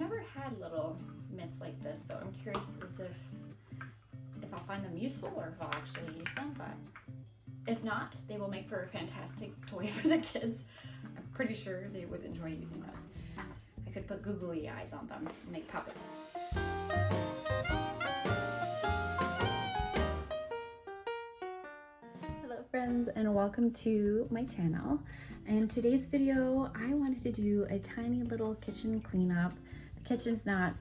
never had little mitts like this, so I'm curious as if I'll find them useful or if I'll actually use them, but if not, they will make for a fantastic toy for the kids. I'm pretty sure they would enjoy using those. I could put googly eyes on them and make puppets. Hello friends, and welcome to my channel. In today's video, I wanted to do a tiny little kitchen cleanup. The kitchen's not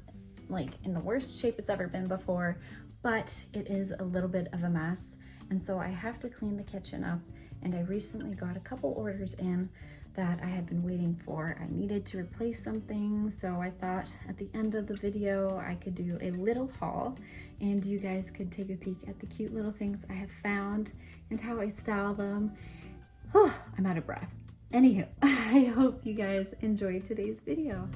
like in the worst shape it's ever been before, but it is a little bit of a mess, and so I have to clean the kitchen up. And I recently got a couple orders in that I had been waiting for. I needed to replace something, so I thought at the end of the video I could do a little haul and you guys could take a peek at the cute little things I have found and how I style them. Oh, I'm out of breath. Anywho, I hope you guys enjoyed today's video.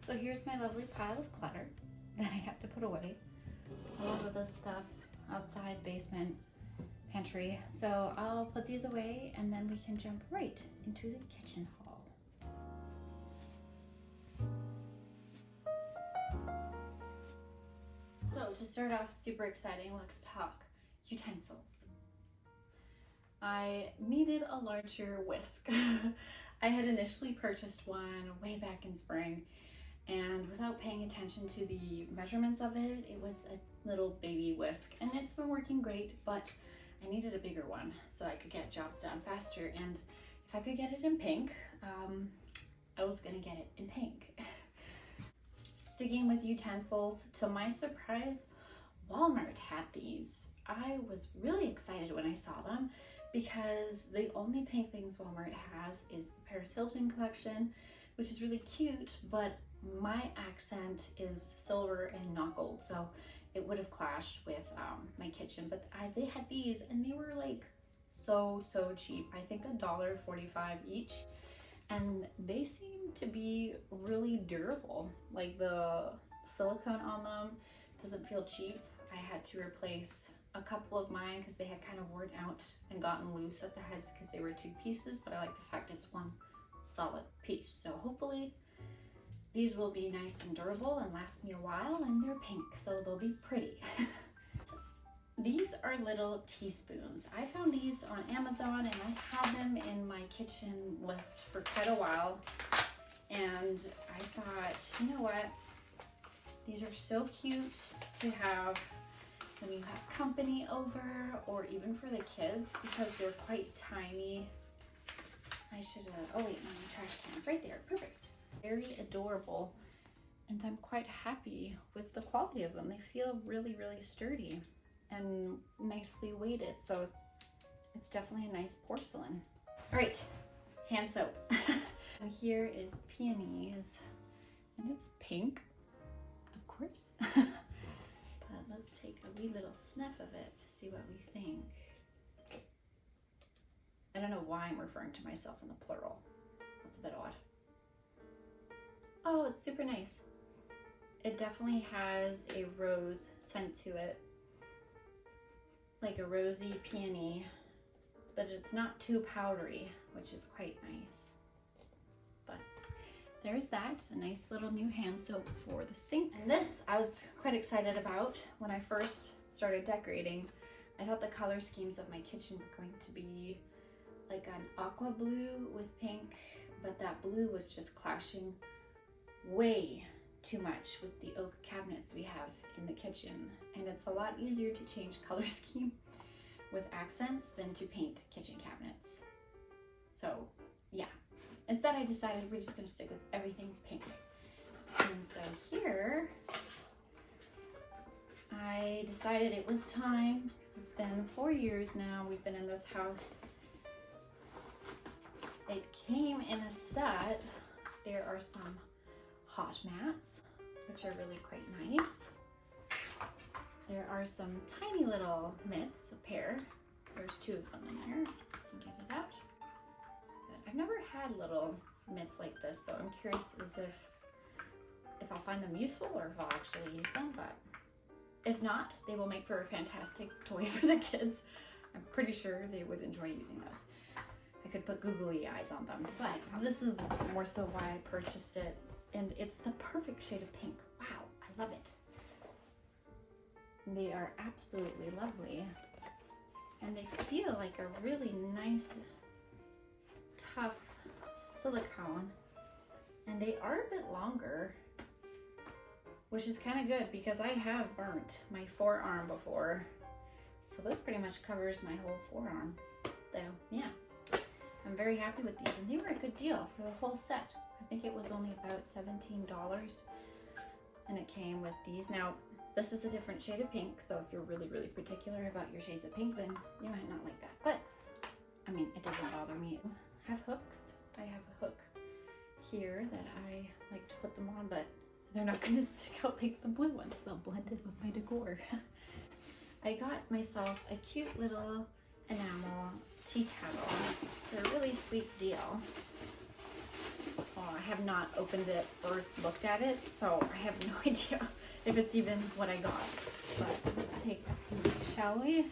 So here's my lovely pile of clutter that I have to put away. All of this stuff outside, basement, pantry. So I'll put these away and then we can jump right into the kitchen hall. So to start off, super exciting, let's talk utensils. I needed a larger whisk. I had initially purchased one way back in spring, and without paying attention to the measurements of it, it was a little baby whisk, and it's been working great, but I needed a bigger one so I could get jobs done faster. And if I could get it in pink, I was gonna get it in pink. Sticking with utensils, to my surprise, Walmart had these. I was really excited when I saw them because the only pink things Walmart has is the Paris Hilton collection, which is really cute, but my accent is silver and not gold, so it would have clashed with my kitchen. But they had these and they were like so cheap. I think $1.45 each, and they seem to be really durable. Like the silicone on them doesn't feel cheap. I had to replace a couple of mine because they had kind of worn out and gotten loose at the heads because they were 2 pieces, but I like the fact it's one solid piece. So hopefully these will be nice and durable and last me a while, and they're pink, so they'll be pretty. These are little teaspoons. I found these on Amazon and I had them in my kitchen list for quite a while, and I thought, you know what? These are so cute to have when you have company over, or even for the kids, because they're quite tiny. I should have, oh wait, my trash can's right there, perfect. Very adorable, and I'm quite happy with the quality of them. They feel really sturdy and nicely weighted, so it's definitely a nice porcelain. All right, hand soap. And here is peonies, and it's pink, of course. But let's take a wee little sniff of it to see what we think. I don't know why I'm referring to myself in the plural. That's a bit odd. Oh, it's super nice. It definitely has a rose scent to it, like a rosy peony, but it's not too powdery, which is quite nice. But there's that, a nice little new hand soap for the sink. And this I was quite excited about when I first started decorating. I thought the color schemes of my kitchen were going to be like an aqua blue with pink, but that blue was just clashing way too much with the oak cabinets we have in the kitchen. And it's a lot easier to change color scheme with accents than to paint kitchen cabinets. So yeah. Instead, I decided we're just gonna stick with everything pink. And so here, I decided it was time, because it's been 4 years now we've been in this house. It came in a set. There are some hot mats, which are really quite nice. There are some tiny little mitts, a pair. There's 2 of them in there. You can get it out. I've never had little mitts like this, so I'm curious as if I'll find them useful or if I'll actually use them, but if not, they will make for a fantastic toy for the kids. I'm pretty sure they would enjoy using those. I could put googly eyes on them, but this is more so why I purchased it, and it's the perfect shade of pink. Wow, I love it. They are absolutely lovely, and they feel like a really nice, tough silicone, and they are a bit longer, which is kind of good because I have burnt my forearm before, so this pretty much covers my whole forearm. So yeah, I'm very happy with these, and they were a good deal for the whole set. I think it was only about $17, and it came with these. Now this is a different shade of pink, so if you're really particular about your shades of pink, then you might not like that, but I mean, it doesn't bother me. I have hooks. I have a hook here that I like to put them on, but they're not going to stick out like the blue ones. They'll blend in with my decor. I got myself a cute little enamel tea kettle. They're a really sweet deal. Well, I have not opened it or looked at it, so I have no idea if it's even what I got. But let's take a peek, shall we?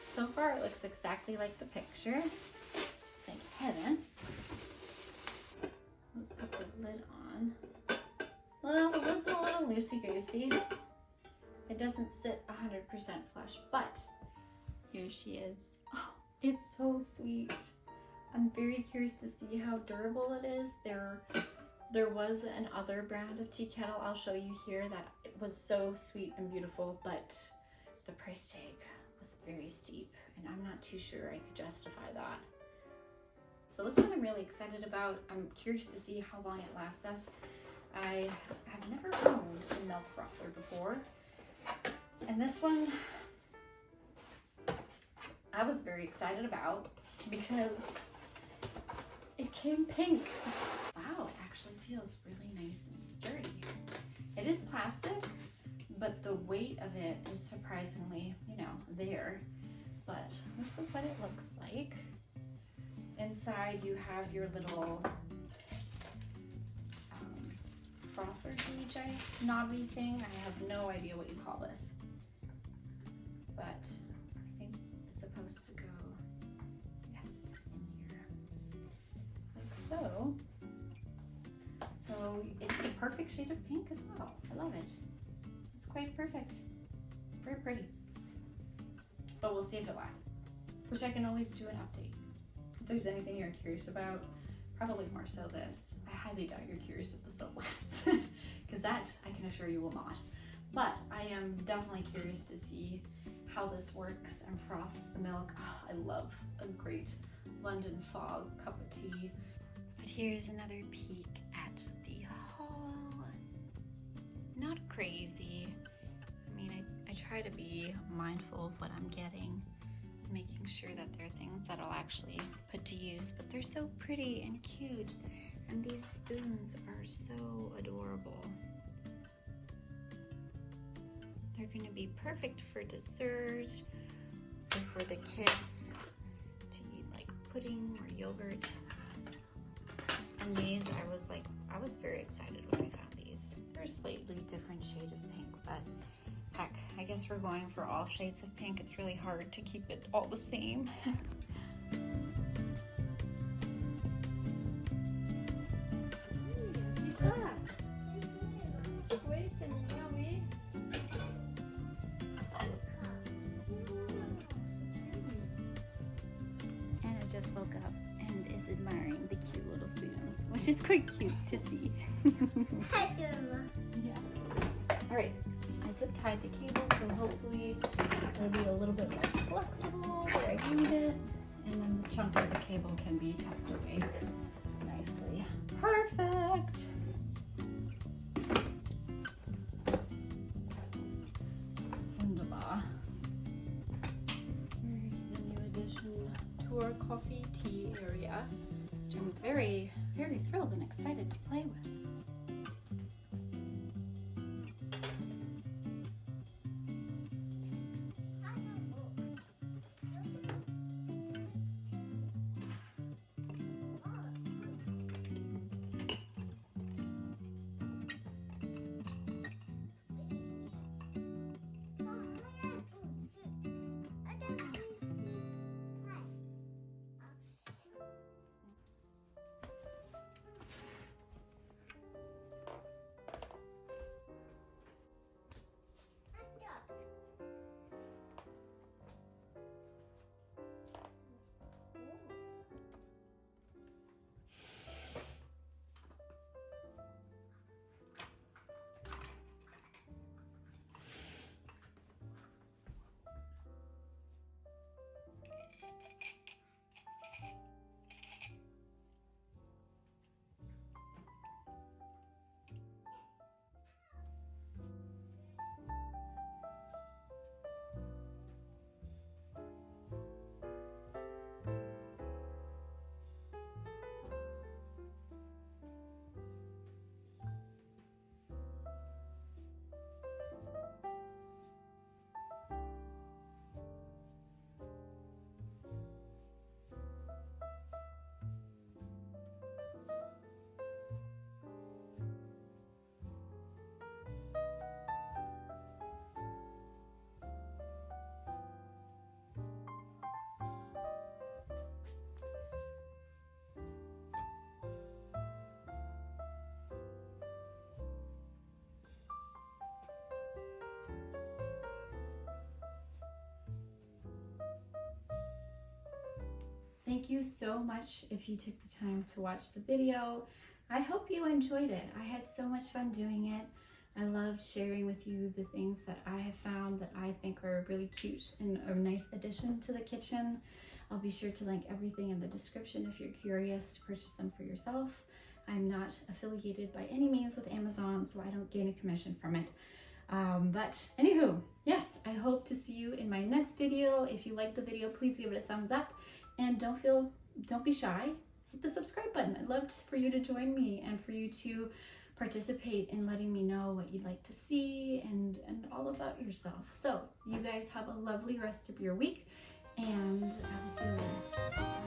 So far it looks exactly like the picture. Thank heaven. Let's put the lid on. Well, the lid's a little loosey-goosey. It doesn't sit 100% flush, but here she is. Oh, it's so sweet. I'm very curious to see how durable it is. There was another brand of Teakettle I'll show you here that it was so sweet and beautiful, but the price tag was very steep, and I'm not too sure I could justify that. So this one I'm really excited about. I'm curious to see how long it lasts us. I have never owned a milk frother before, and this one I was very excited about because it came pink. Wow, it actually feels really nice and sturdy. It is plastic, but the weight of it is surprisingly, there. But this is what it looks like. Inside you have your little frother gauge, knobby thing. I have no idea what you call this, but I think it's supposed to go, yes, in here, like so. So it's the perfect shade of pink as well. I love it. It's quite perfect. Very pretty. But we'll see if it lasts, which I can always do an update. If there's anything you're curious about, probably more so this. I highly doubt you're curious if the soap lasts, because that I can assure you will not. But I am definitely curious to see how this works and froths the milk. Oh, I love a great London fog cup of tea. But here's another peek at the haul. Not crazy. I mean, I try to be mindful of what I'm getting, making sure that they're things that I'll actually put to use, but they're so pretty and cute, and these spoons are so adorable. They're going to be perfect for dessert or for the kids to eat like pudding or yogurt. And these, I was very excited when I found these. They're a slightly different shade of pink, but heck, I guess we're going for all shades of pink. It's really hard to keep it all the same. Anna just woke up and is admiring the cute little spoons, which is quite cute to see. Yeah. All right. I zip tied the cable, so hopefully it'll be a little bit more flexible where I need it, and then the chunk of the cable can be tucked away nicely. Perfect! Wunderbar. Here's the new addition to our coffee tea area, which I'm very, very thrilled and excited to play with. Thank you so much if you took the time to watch the video. I hope you enjoyed it. I had so much fun doing it. I loved sharing with you the things that I have found that I think are really cute and a nice addition to the kitchen. I'll be sure to link everything in the description if you're curious to purchase them for yourself. I'm not affiliated by any means with Amazon, so I don't gain a commission from it. But anywho, yes, I hope to see you in my next video. If you liked the video, please give it a thumbs up, and don't be shy. Hit the subscribe button. I'd love for you to join me and for you to participate in letting me know what you'd like to see and all about yourself. So you guys have a lovely rest of your week, and I will see you later.